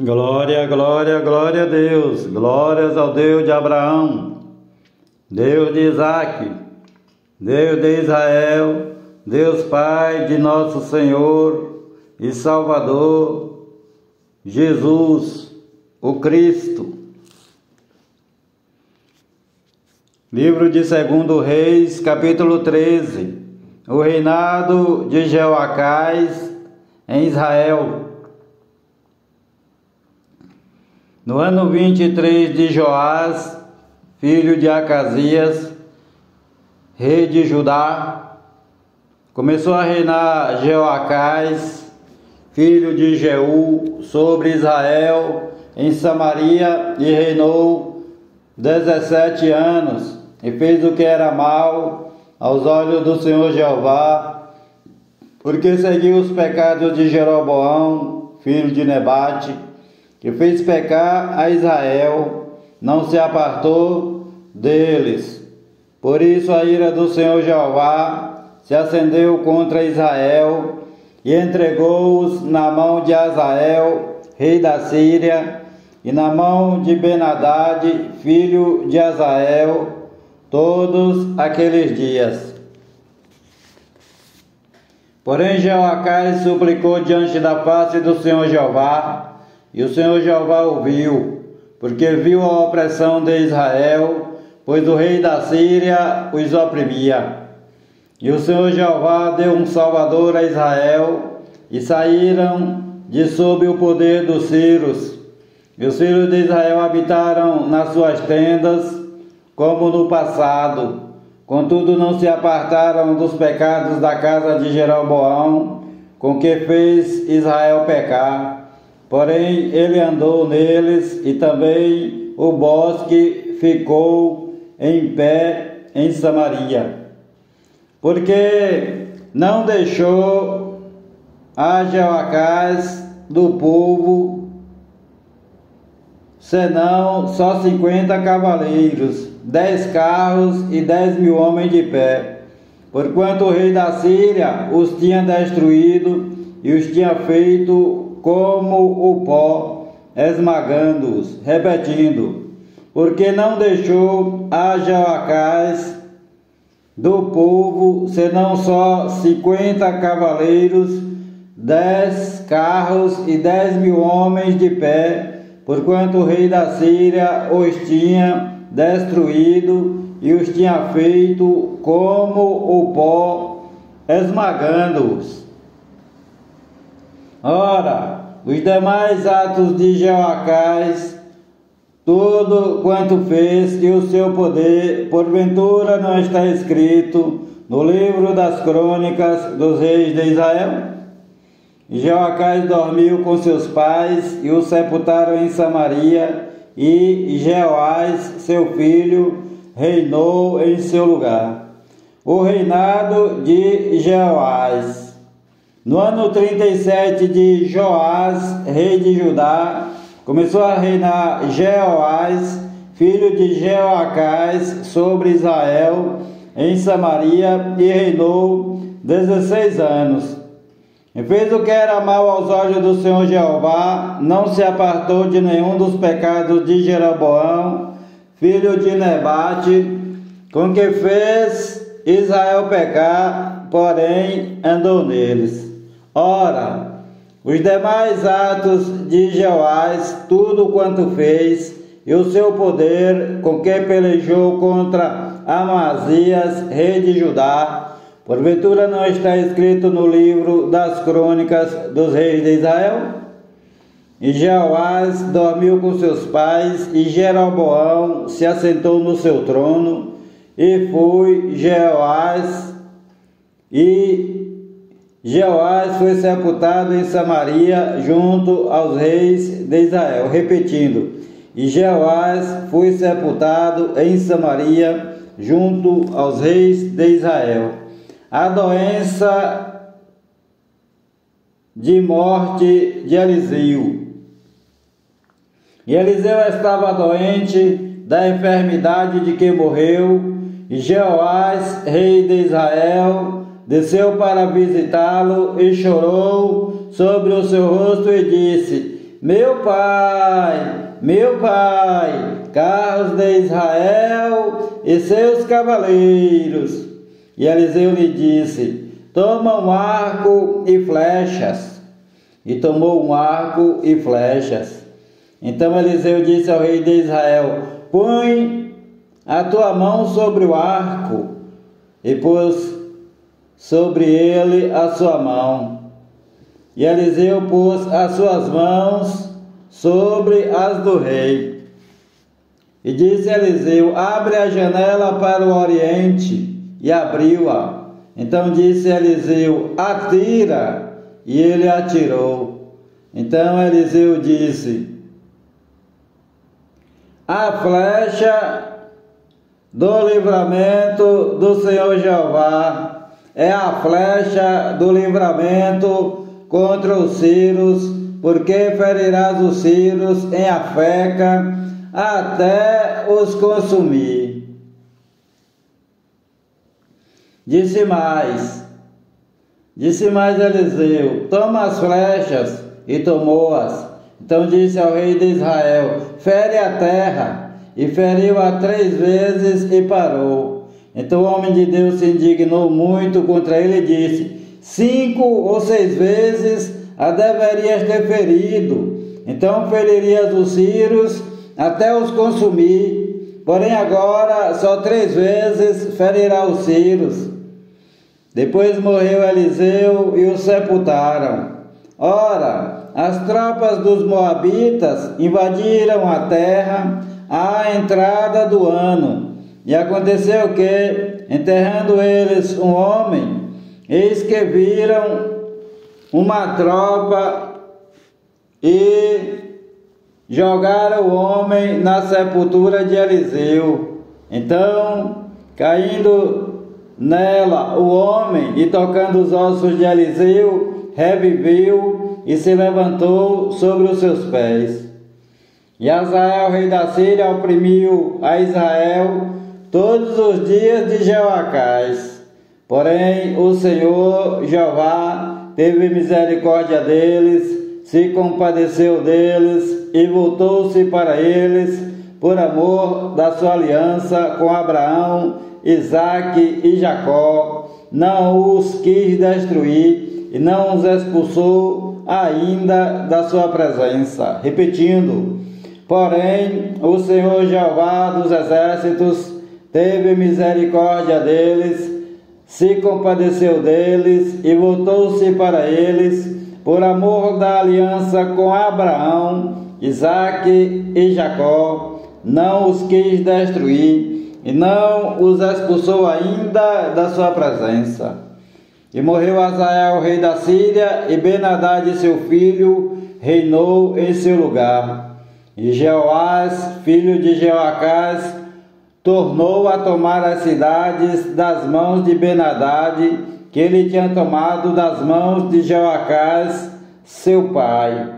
Glória, glória, glória a Deus. Glórias ao Deus de Abraão, Deus de Isaque, Deus de Israel, Deus Pai de nosso Senhor e Salvador, Jesus, o Cristo. Livro de 2 Reis, capítulo 13. O reinado de Jeoacás em Israel. No ano 23 de Joás, filho de Acasias, rei de Judá, começou a reinar Jeoacás, filho de Jeú, sobre Israel em Samaria, e reinou 17 anos, e fez o que era mal aos olhos do Senhor Jeová, porque seguiu os pecados de Jeroboão, filho de Nebate, que fez pecar a Israel, não se apartou deles. Por isso a ira do Senhor Jeová se acendeu contra Israel e entregou-os na mão de Azael, rei da Síria, e na mão de Ben-Hadad, filho de Azael, todos aqueles dias. Porém Jeoacás suplicou diante da face do Senhor Jeová, e o Senhor Jeová ouviu, porque viu a opressão de Israel, pois o rei da Síria os oprimia. E o Senhor Jeová deu um salvador a Israel, e saíram de sob o poder dos sírios. E os filhos de Israel habitaram nas suas tendas, como no passado. Contudo não se apartaram dos pecados da casa de Jeroboão, com que fez Israel pecar. Porém ele andou neles, e também o bosque ficou em pé em Samaria. Porque não deixou a Jeoacás do povo, senão só 50 cavaleiros, 10 carros e 10.000 homens de pé. Porquanto o rei da Síria os tinha destruído e os tinha feito como o pó, esmagando-os, repetindo, porque não deixou a Jeoacás do povo, senão só 50 cavaleiros, 10 carros e 10.000 homens de pé, porquanto o rei da Síria os tinha destruído e os tinha feito como o pó, esmagando-os. Ora, os demais atos de Jeoacás, tudo quanto fez e o seu poder, porventura não está escrito no livro das crônicas dos reis de Israel? E Jeoacás dormiu com seus pais e o sepultaram em Samaria, e Jeoás, seu filho, reinou em seu lugar. O reinado de Jeoás. No ano 37 de Joás, rei de Judá, começou a reinar Jeoás, filho de Jeoacás, sobre Israel, em Samaria, e reinou 16 anos. E fez o que era mal aos olhos do Senhor Jeová, não se apartou de nenhum dos pecados de Jeroboão, filho de Nebate, com que fez Israel pecar, porém andou neles. Ora, os demais atos de Jeoás, tudo quanto fez, e o seu poder, com que pelejou contra Amazias, rei de Judá, porventura não está escrito no livro das crônicas dos reis de Israel? E Jeoás dormiu com seus pais, e Jeroboão se assentou no seu trono, e foi Jeoás foi sepultado em Samaria junto aos reis de Israel. Repetindo, e Jeoás foi sepultado em Samaria junto aos reis de Israel. A doença de morte de Eliseu. E Eliseu estava doente da enfermidade de que morreu, e Jeoás, rei de Israel, desceu para visitá-lo e chorou sobre o seu rosto e disse: meu pai, carros de Israel e seus cavaleiros. E Eliseu lhe disse: toma um arco e flechas. E tomou um arco e flechas. Então Eliseu disse ao rei de Israel: põe a tua mão sobre o arco. E pôs sobre ele a sua mão. E Eliseu pôs as suas mãos sobre as do rei. E disse Eliseu: abre a janela para o oriente. E abriu-a. Então disse Eliseu: atira. E ele atirou. Então Eliseu disse: a flecha do livramento do Senhor Jeová é a flecha do livramento contra os sírios, porque ferirás os sírios em Afeca até os consumir. Disse mais Eliseu: toma as flechas. E tomou-as. Então disse ao rei de Israel: fere a terra. E feriu-a 3 vezes e parou. Então o homem de Deus se indignou muito contra ele e disse: 5 ou 6 vezes a deverias ter ferido. Então feririas os sírios até os consumir. Porém agora só 3 vezes ferirá os sírios. Depois morreu Eliseu e o sepultaram. Ora, as tropas dos moabitas invadiram a terra à entrada do ano. E aconteceu que, enterrando eles um homem, eis que viram uma tropa e jogaram o homem na sepultura de Eliseu. Então, caindo nela o homem e tocando os ossos de Eliseu, reviveu e se levantou sobre os seus pés. E Hazael, rei da Síria, oprimiu a Israel todos os dias de Jeoacás. Porém o Senhor Jeová teve misericórdia deles, se compadeceu deles e voltou-se para eles por amor da sua aliança com Abraão, Isaque e Jacó. Não os quis destruir e não os expulsou ainda da sua presença. Repetindo: porém o Senhor Jeová dos exércitos teve misericórdia deles, se compadeceu deles e voltou-se para eles por amor da aliança com Abraão, Isaque e Jacó. Não os quis destruir e não os expulsou ainda da sua presença. E morreu Hazael, rei da Síria, e Ben-Hadad, seu filho, reinou em seu lugar. E Jeoás, filho de Jeoacás, tornou a tomar as cidades das mãos de Ben-Hadad, que ele tinha tomado das mãos de Jeoacás, seu pai,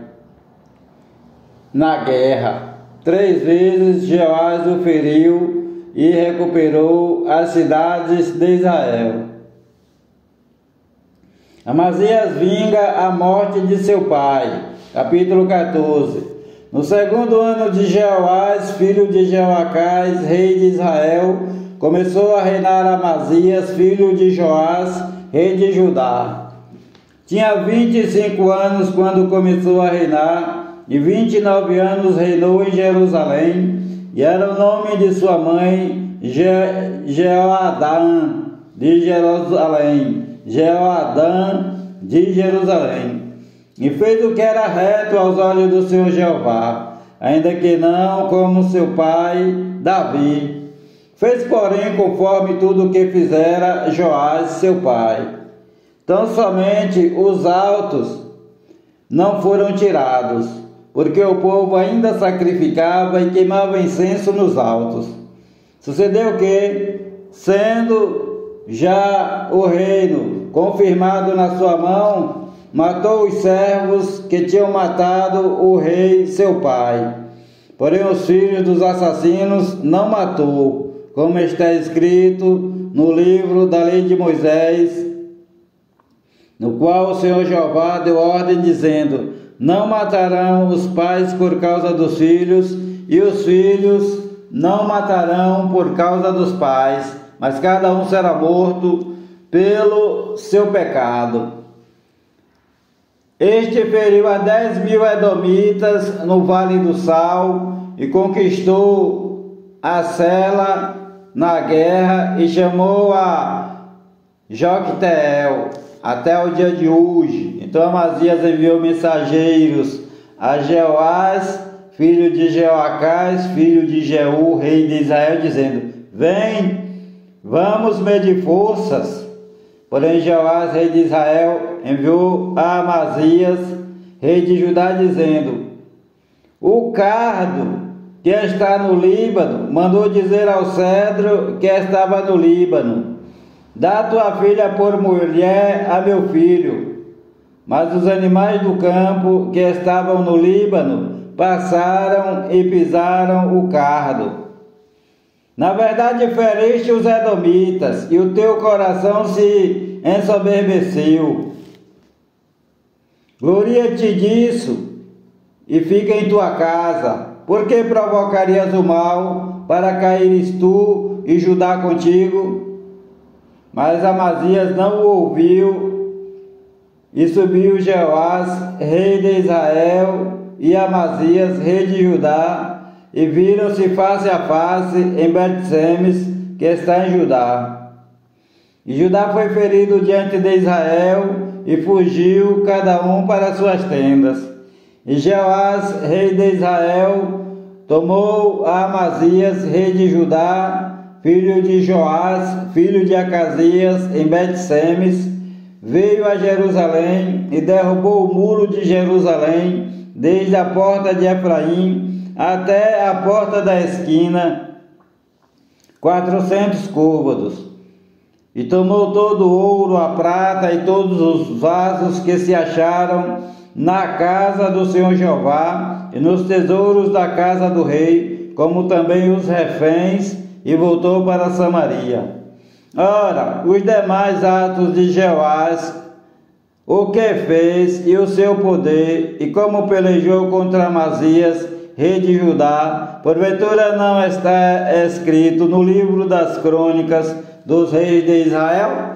na guerra. 3 vezes Jeoás o feriu e recuperou as cidades de Israel. Amazias vinga a morte de seu pai. Capítulo 14. No 2º ano de Jeoás, filho de Jeoacás, rei de Israel, começou a reinar Amazias, filho de Joás, rei de Judá. Tinha 25 anos quando começou a reinar, e 29 anos reinou em Jerusalém, e era o nome de sua mãe Jeoadã de Jerusalém. Jeoadã de Jerusalém. E fez o que era reto aos olhos do Senhor Jeová, ainda que não como seu pai Davi. Fez, porém, conforme tudo o que fizera Joás, seu pai. Tão somente os altos não foram tirados, porque o povo ainda sacrificava e queimava incenso nos altos. Sucedeu que, sendo já o reino confirmado na sua mão, matou os servos que tinham matado o rei seu pai. Porém os filhos dos assassinos não matou, como está escrito no livro da lei de Moisés, no qual o Senhor Jeová deu ordem dizendo: não matarão os pais por causa dos filhos, e os filhos não matarão por causa dos pais, mas cada um será morto pelo seu pecado. Este feriu a 10.000 edomitas no Vale do Sal e conquistou a Sela na guerra e chamou a Jocteel até o dia de hoje. Então Amazias enviou mensageiros a Jeoás, filho de Jeoacás, filho de Jeú, rei de Israel, dizendo: vem, vamos medir forças. Porém Jeoás, rei de Israel, enviou a Amazias, rei de Judá, dizendo: o cardo que está no Líbano mandou dizer ao cedro que estava no Líbano: dá tua filha por mulher a meu filho. Mas os animais do campo que estavam no Líbano passaram e pisaram o cardo. Na verdade feriste os edomitas, e o teu coração se ensoberbeceu. Gloria-te disso e fica em tua casa. Por que provocarias o mal para caíres tu e Judá contigo? Mas Amazias não o ouviu, e subiu Jeoás, rei de Israel, e Amazias, rei de Judá, e viram-se face a face em Bet-Semes, que está em Judá. E Judá foi ferido diante de Israel, e fugiu cada um para suas tendas. E Jeoás, rei de Israel, tomou a Amazias, rei de Judá, filho de Joás, filho de Acasias, em Bet-Semes, veio a Jerusalém e derrubou o muro de Jerusalém, desde a porta de Efraim até a porta da esquina, 400 côvados. E tomou todo o ouro, a prata e todos os vasos que se acharam na casa do Senhor Jeová e nos tesouros da casa do rei, como também os reféns, e voltou para Samaria. Ora, os demais atos de Jeoás, o que fez e o seu poder, e como pelejou contra Amazias, rei de Judá, porventura não está escrito no livro das crônicas dos reis de Israel?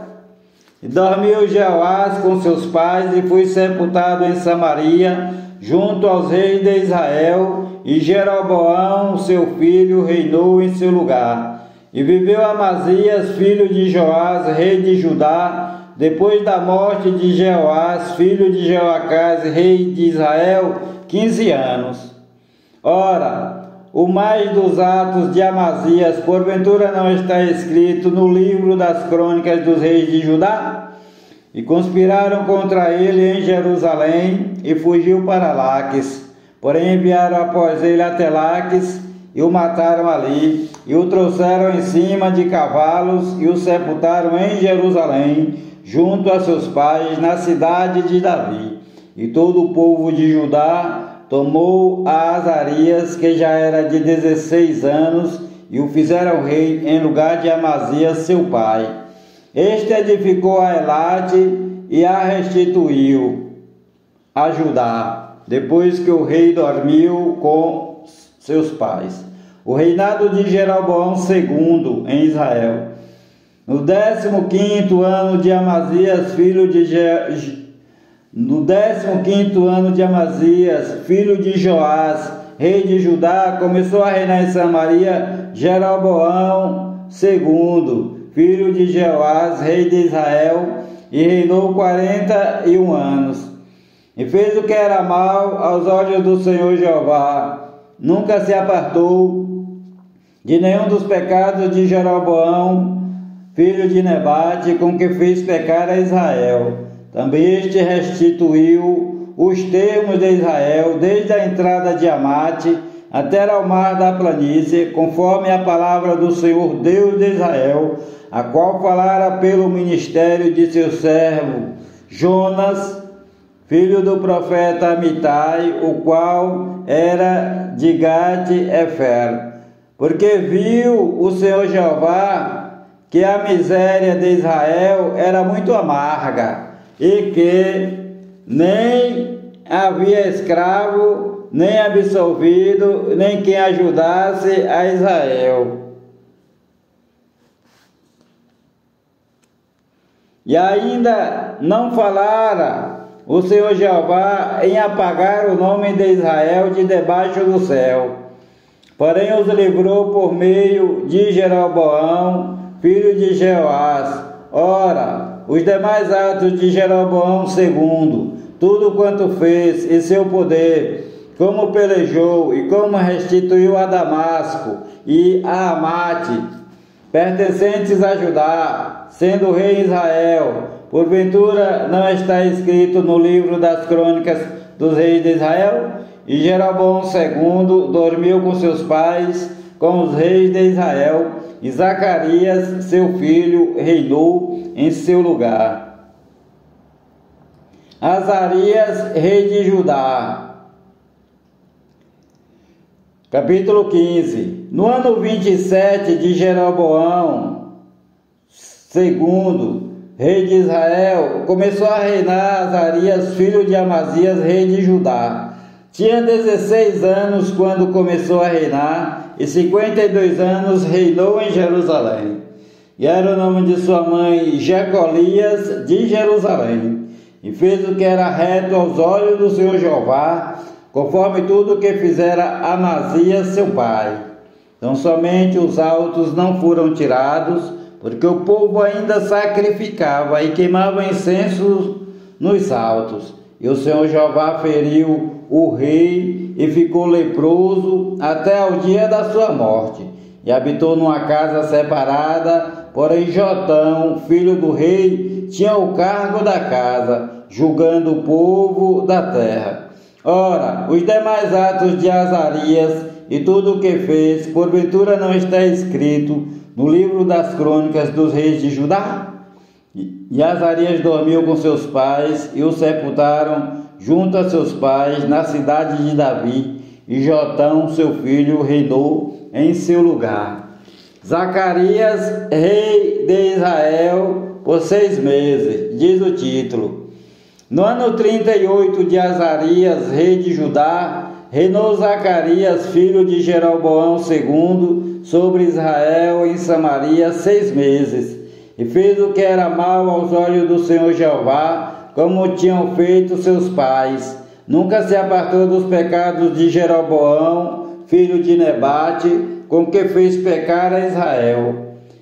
E dormiu Jeoás com seus pais e foi sepultado em Samaria, junto aos reis de Israel, e Jeroboão, seu filho, reinou em seu lugar. E viveu Amazias, filho de Joás, rei de Judá, depois da morte de Jeoás, filho de Jeoacás, rei de Israel, 15 anos. Ora, o mais dos atos de Amazias, porventura não está escrito no livro das crônicas dos reis de Judá? E conspiraram contra ele em Jerusalém, e fugiu para Laques. Porém enviaram após ele até Laques, e o mataram ali, e o trouxeram em cima de cavalos, e o sepultaram em Jerusalém, junto a seus pais, na cidade de Davi. E todo o povo de Judá tomou a Azarias, que já era de 16 anos, e o fizeram rei em lugar de Amazias, seu pai. Este edificou a Elate e a restituiu a Judá, depois que o rei dormiu com seus pais. O reinado de Jeroboão II em Israel. No 15º ano de Amazias, filho de Joás, rei de Judá, começou a reinar em Samaria Jeroboão II, filho de Jeoás, rei de Israel, e reinou 41 anos. E fez o que era mal aos olhos do Senhor Jeová. Nunca se apartou de nenhum dos pecados de Jeroboão, filho de Nebate, com que fez pecar a Israel. Também este restituiu os termos de Israel, desde a entrada de Amate até ao mar da planície, conforme a palavra do Senhor Deus de Israel, a qual falara pelo ministério de seu servo Jonas, filho do profeta Amitai, o qual era de Gate-Efer. Porque viu o Senhor Jeová que a miséria de Israel era muito amarga, e que nem havia escravo, nem absolvido, nem quem ajudasse a Israel. E ainda não falara o Senhor Jeová em apagar o nome de Israel de debaixo do céu. Porém os livrou por meio de Jeroboão, filho de Jeoás. Ora, os demais atos de Jeroboão II, tudo quanto fez e seu poder, como pelejou e como restituiu a Damasco e a Amate, pertencentes a Judá, sendo rei Israel, porventura não está escrito no livro das crônicas dos reis de Israel? E Jeroboão II dormiu com seus pais, com os reis de Israel, e Zacarias, seu filho, reinou em seu lugar. Azarias, rei de Judá. Capítulo 15. No ano 27 de Jeroboão II, rei de Israel, começou a reinar Azarias, filho de Amazias, rei de Judá. Tinha 16 anos quando começou a reinar, e 52 anos reinou em Jerusalém. E era o nome de sua mãe Jecolias de Jerusalém. E fez o que era reto aos olhos do Senhor Jeová, conforme tudo o que fizera Amazias seu pai. Então somente os altos não foram tirados, porque o povo ainda sacrificava e queimava incenso nos altos. E o Senhor Jeová feriu o rei e ficou leproso até ao dia da sua morte. E habitou numa casa separada, porém Jotão, filho do rei, tinha o cargo da casa, julgando o povo da terra. Ora, os demais atos de Azarias e tudo o que fez, porventura não está escrito no livro das crônicas dos reis de Judá? E Azarias dormiu com seus pais e o sepultaram junto a seus pais na cidade de Davi, e Jotão, seu filho, reinou em seu lugar. Zacarias, rei de Israel, por 6 meses, diz o título. No ano 38 de Azarias, rei de Judá, reinou Zacarias, filho de Jeroboão II, sobre Israel em Samaria 6 meses, e fez o que era mal aos olhos do Senhor Jeová, como tinham feito seus pais. Nunca se apartou dos pecados de Jeroboão, filho de Nebate, com que fez pecar a Israel.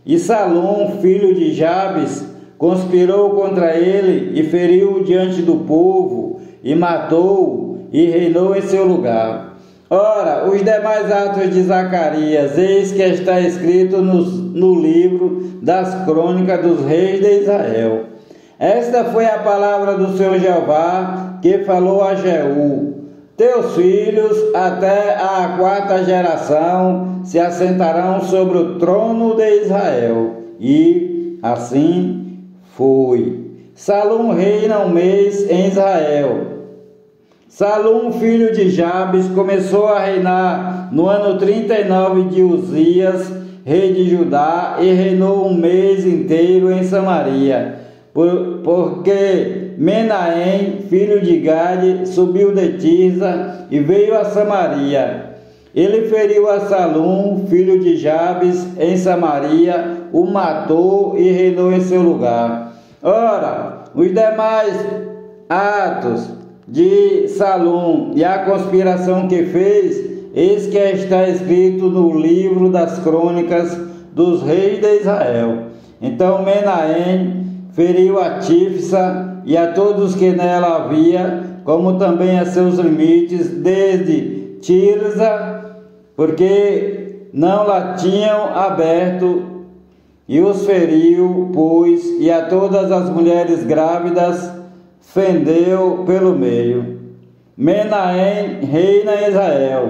E Salum, filho de Jabes, conspirou contra ele e feriu-o diante do povo, e matou-o, e reinou em seu lugar. Ora, os demais atos de Zacarias, eis que está escrito no livro das crônicas dos reis de Israel. Esta foi a palavra do Senhor Jeová, que falou a Jeú: teus filhos até a 4ª geração se assentarão sobre o trono de Israel. E assim foi. Salum reina 1 mês em Israel. Salum, filho de Jabes, começou a reinar no ano 39 de Uzias, rei de Judá, e reinou 1 mês inteiro em Samaria, porque Menahem, filho de Gade, subiu de Tirza e veio a Samaria. Ele feriu a Salum, filho de Jabes, em Samaria, o matou e reinou em seu lugar. Ora, os demais atos de Salum e a conspiração que fez, eis que está escrito no livro das crônicas dos reis de Israel. Então Menahem feriu a Tifsa e a todos que nela havia, como também a seus limites, desde Tirza, porque não la tinham aberto, e os feriu, pois, e a todas as mulheres grávidas fendeu pelo meio. Menahem reina em Israel.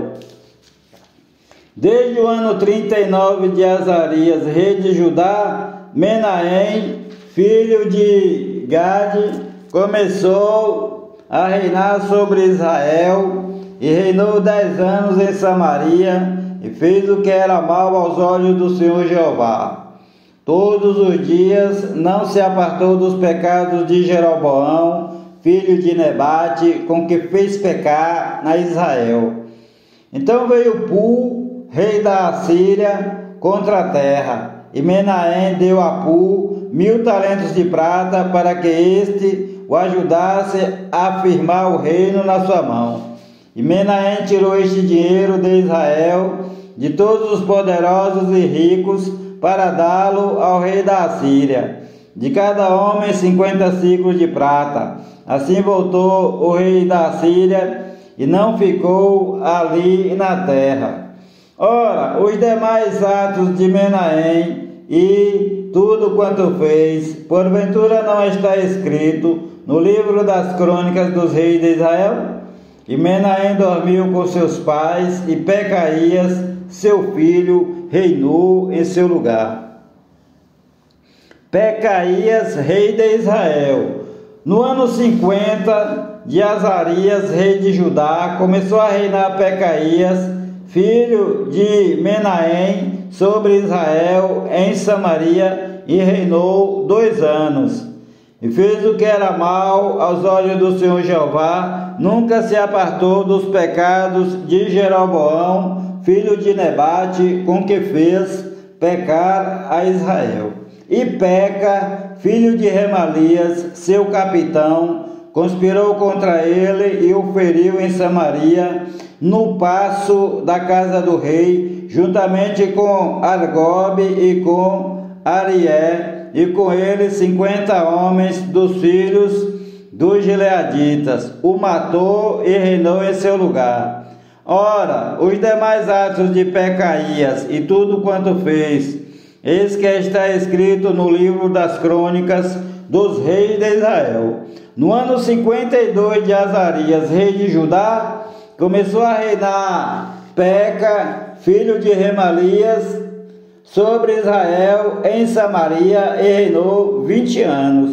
Desde o ano 39 de Azarias, rei de Judá, Menahem, filho de Gade, começou a reinar sobre Israel, e reinou 10 anos em Samaria, e fez o que era mal aos olhos do Senhor Jeová. Todos os dias não se apartou dos pecados de Jeroboão, filho de Nebate, com que fez pecar a Israel. Então veio Pu, rei da Assíria, contra a terra, e Menahem deu a Pu 1000 talentos de prata para que este o ajudasse a firmar o reino na sua mão. E Menahem tirou este dinheiro de Israel, de todos os poderosos e ricos, para dá-lo ao rei da Assíria, de cada homem 50 ciclos de prata. Assim voltou o rei da Assíria e não ficou ali na terra. Ora, os demais atos de Menahem e tudo quanto fez, porventura não está escrito no livro das crônicas dos reis de Israel? E Menahem dormiu com seus pais, e Pecaías, seu filho, reinou em seu lugar. Pecaías, rei de Israel. No ano 50 de Azarias, rei de Judá, começou a reinar Pecaías, filho de Menahem, sobre Israel em Samaria, e reinou 2 anos. E fez o que era mal aos olhos do Senhor Jeová, nunca se apartou dos pecados de Jeroboão, filho de Nebate, com que fez pecar a Israel. E Peca, filho de Remalias, seu capitão, conspirou contra ele e o feriu em Samaria, no paço da casa do rei, juntamente com Argobe e com Arié, e com ele 50 homens dos filhos dos gileaditas. O matou e reinou em seu lugar. Ora, os demais atos de Pecaías e tudo quanto fez, eis que está escrito no livro das crônicas dos reis de Israel. No ano 52 de Azarias, rei de Judá, começou a reinar Peca, filho de Remalias, sobre Israel em Samaria, e reinou 20 anos.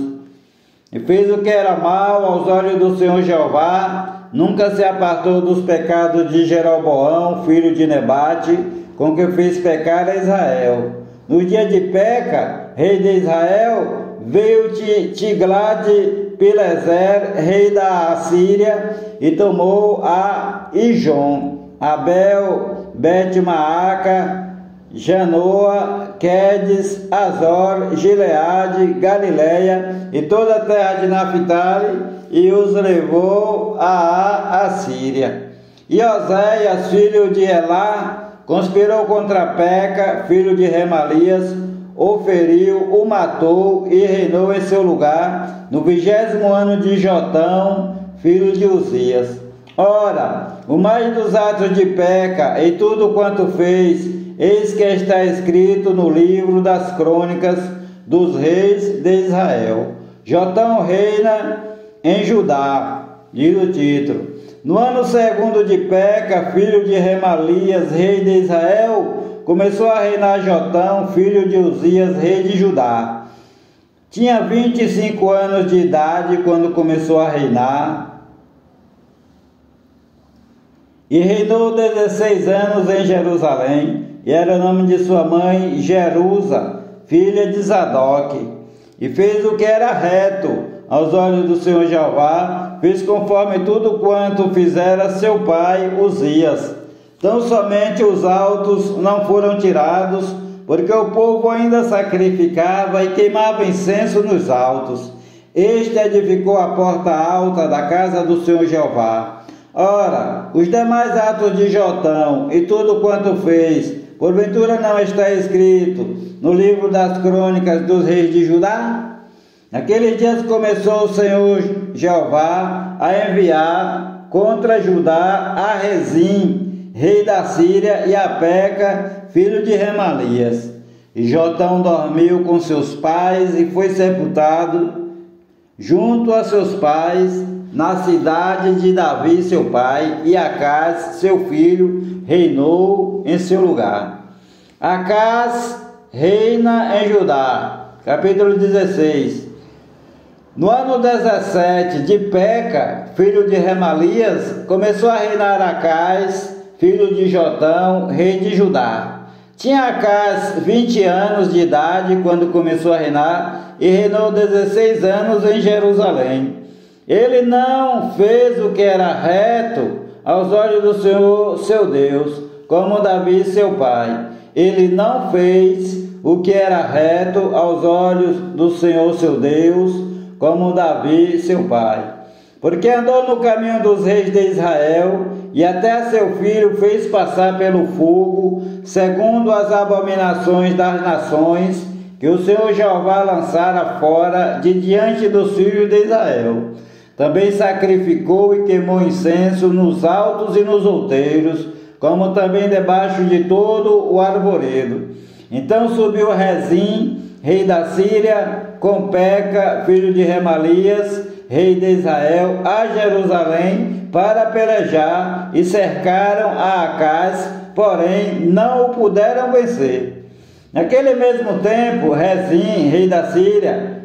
E fez o que era mal aos olhos do Senhor Jeová, nunca se apartou dos pecados de Jeroboão, filho de Nebate, com que fez pecar a Israel. No dia de Peca, rei de Israel, veio Tiglat-Pileser, rei da Assíria, e tomou a Ijon, Abel, Bet-Maaca, Janoa, Quedes, Azor, Gileade, Galileia e toda a terra de Naphtali, e os levou à Assíria. E Oséias, filho de Elá, conspirou contra Peca, filho de Remalias, o feriu, o matou e reinou em seu lugar, no 20º ano de Jotão, filho de Uzias. Ora, o mais dos atos de Peca e tudo quanto fez, eis que está escrito no livro das crônicas dos reis de Israel. Jotão reina em Judá, diz o título. No ano 2º de Peca, filho de Remalias, rei de Israel, começou a reinar Jotão, filho de Uzias, rei de Judá. Tinha 25 anos de idade quando começou a reinar, e reinou 16 anos em Jerusalém, e era o nome de sua mãe Jerusa, filha de Zadok. E fez o que era reto aos olhos do Senhor Jeová, fez conforme tudo quanto fizera seu pai Uzias. Tão somente os altos não foram tirados, porque o povo ainda sacrificava e queimava incenso nos altos. Este edificou a porta alta da casa do Senhor Jeová. Ora, os demais atos de Jotão e tudo quanto fez, porventura não está escrito no livro das crônicas dos reis de Judá? Naqueles dias começou o Senhor Jeová a enviar contra Judá a Rezim, rei da Síria, e a Peca, filho de Remalias. E Jotão dormiu com seus pais e foi sepultado junto a seus pais na cidade de Davi, seu pai, e Acaz, seu filho, reinou em seu lugar. Acaz reina em Judá. Capítulo 16. No ano 17 de Peca, filho de Remalias, começou a reinar Acaz, filho de Jotão, rei de Judá. Tinha Acaz 20 anos de idade quando começou a reinar, e reinou 16 anos em Jerusalém. Ele não fez o que era reto aos olhos do Senhor, seu Deus, como Davi, seu pai. Ele não fez o que era reto aos olhos do Senhor, seu Deus, como Davi, seu pai. Porque andou no caminho dos reis de Israel, e até seu filho fez passar pelo fogo, segundo as abominações das nações, que o Senhor Jeová lançara fora de diante dos filhos de Israel. Também sacrificou e queimou incenso nos altos e nos outeiros, como também debaixo de todo o arvoredo. Então subiu Rezim, rei da Síria, com Peca, filho de Remalias, rei de Israel, a Jerusalém, para pelejar, e cercaram a Acaz, porém não o puderam vencer. Naquele mesmo tempo, Rezim, rei da Síria,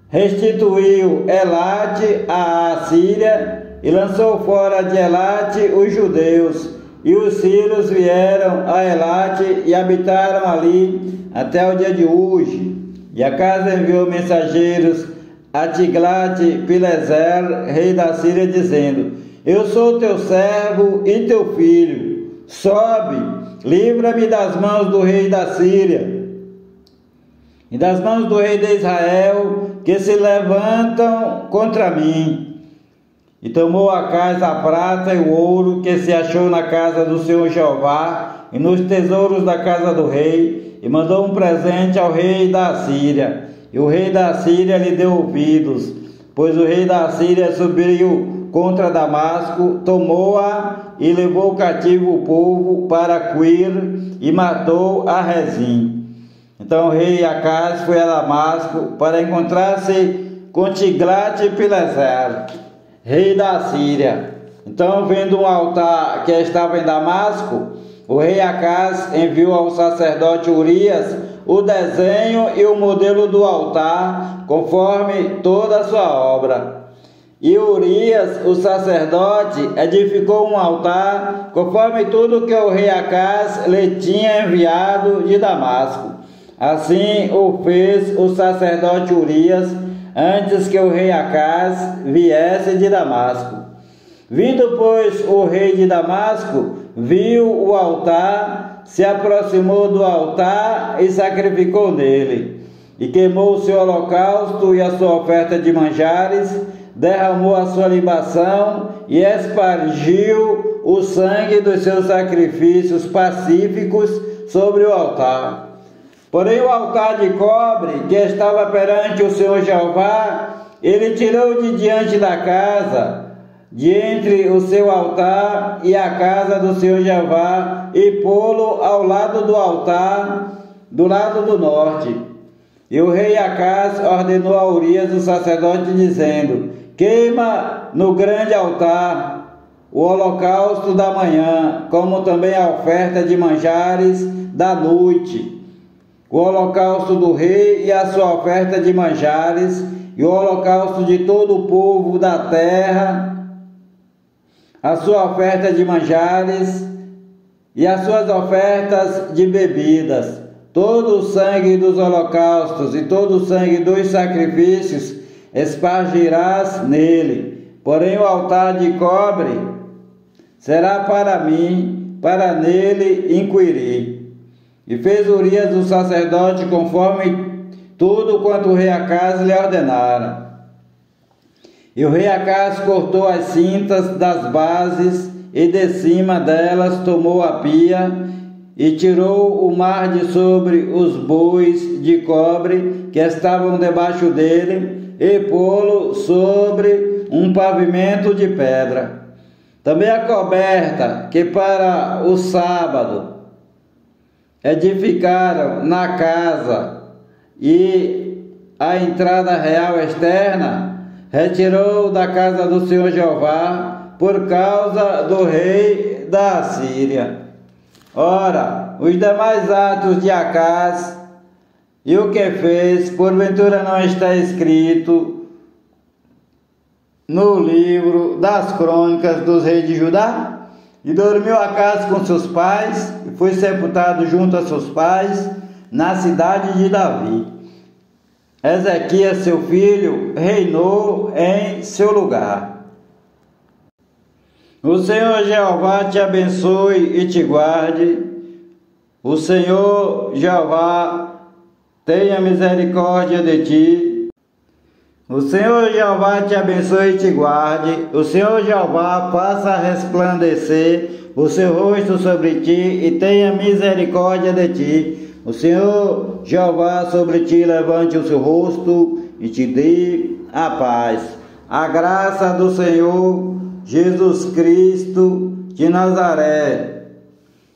restituiu Elate à Síria e lançou fora de Elate os judeus, e os sírios vieram a Elate e habitaram ali até o dia de hoje. E Acaz enviou mensageiros a Tiglat-Pileser, rei da Síria, dizendo: eu sou teu servo e teu filho, sobe, livra-me das mãos do rei da Síria e das mãos do rei de Israel, que se levantam contra mim. E tomou Acaz a prata e o ouro que se achou na casa do Senhor Jeová e nos tesouros da casa do rei, e mandou um presente ao rei da Síria. E o rei da Síria lhe deu ouvidos, pois o rei da Síria subiu contra Damasco, tomou-a e levou cativo o povo para Quir e matou a Rezim. Então o rei Acaz foi a Damasco para encontrar-se com Tiglat-Pileser, rei da Síria. Então, vendo um altar que estava em Damasco, o rei Acaz enviou ao sacerdote Urias o desenho e o modelo do altar, conforme toda a sua obra. E Urias, o sacerdote, edificou um altar, conforme tudo que o rei Acaz lhe tinha enviado de Damasco. Assim o fez o sacerdote Urias, antes que o rei Acaz viesse de Damasco. Vindo, pois, o rei de Damasco, viu o altar, se aproximou do altar e sacrificou nele. E queimou o seu holocausto e a sua oferta de manjares, derramou a sua libação e espargiu o sangue dos seus sacrifícios pacíficos sobre o altar. Porém o altar de cobre que estava perante o Senhor Jeová, ele tirou de diante da casa, de entre o seu altar e a casa do Senhor Jeová, e pô-lo ao lado do altar, do lado do norte. E o rei Acaz ordenou a Urias, o sacerdote, dizendo: queima no grande altar o holocausto da manhã, como também a oferta de manjares da noite, o holocausto do rei e a sua oferta de manjares, e o holocausto de todo o povo da terra, a sua oferta de manjares e as suas ofertas de bebidas. Todo o sangue dos holocaustos e todo o sangue dos sacrifícios espargirás nele. Porém o altar de cobre será para mim, para nele inquirir. E fez Urias o sacerdote conforme tudo quanto o rei Acaz lhe ordenara. E o rei Acaz cortou as cintas das bases e de cima delas tomou a pia e tirou o mar de sobre os bois de cobre que estavam debaixo dele e pô-lo sobre um pavimento de pedra. Também a coberta que para o sábado edificaram na casa e a entrada real externa retirou da casa do Senhor Jeová por causa do rei da Síria. Ora, os demais atos de Acaz e o que fez, porventura não está escrito no livro das crônicas dos reis de Judá? E dormiu Acaz com seus pais e foi sepultado junto a seus pais na cidade de Davi. Ezequias, seu filho, reinou em seu lugar. O Senhor Jeová te abençoe e te guarde. O Senhor Jeová tenha misericórdia de ti. O Senhor Jeová te abençoe e te guarde. O Senhor Jeová faça resplandecer o seu rosto sobre ti e tenha misericórdia de ti. O Senhor Jeová sobre ti levante o seu rosto e te dê a paz. A graça do Senhor Jesus Cristo de Nazaré,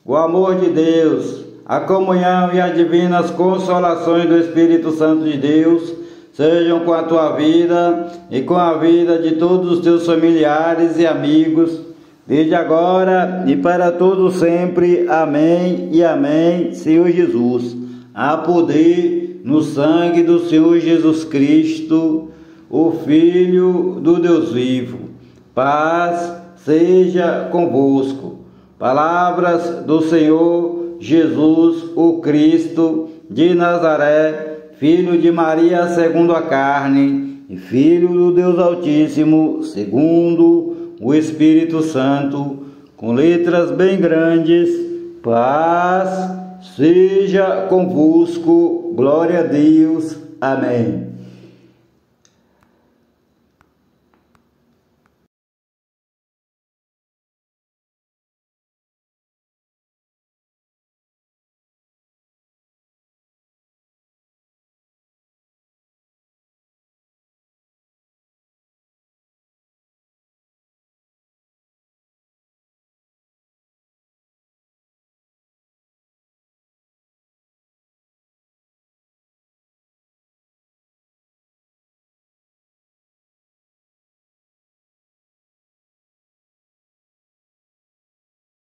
o amor de Deus, a comunhão e as divinas consolações do Espírito Santo de Deus sejam com a tua vida e com a vida de todos os teus familiares e amigos, desde agora e para todo sempre. Amém e amém, Senhor Jesus. Há poder no sangue do Senhor Jesus Cristo, o Filho do Deus vivo. Paz seja convosco. Palavras do Senhor Jesus, o Cristo de Nazaré, Filho de Maria segundo a carne, e Filho do Deus Altíssimo segundo o Espírito Santo, com letras bem grandes. Paz seja convosco. Glória a Deus. Amém.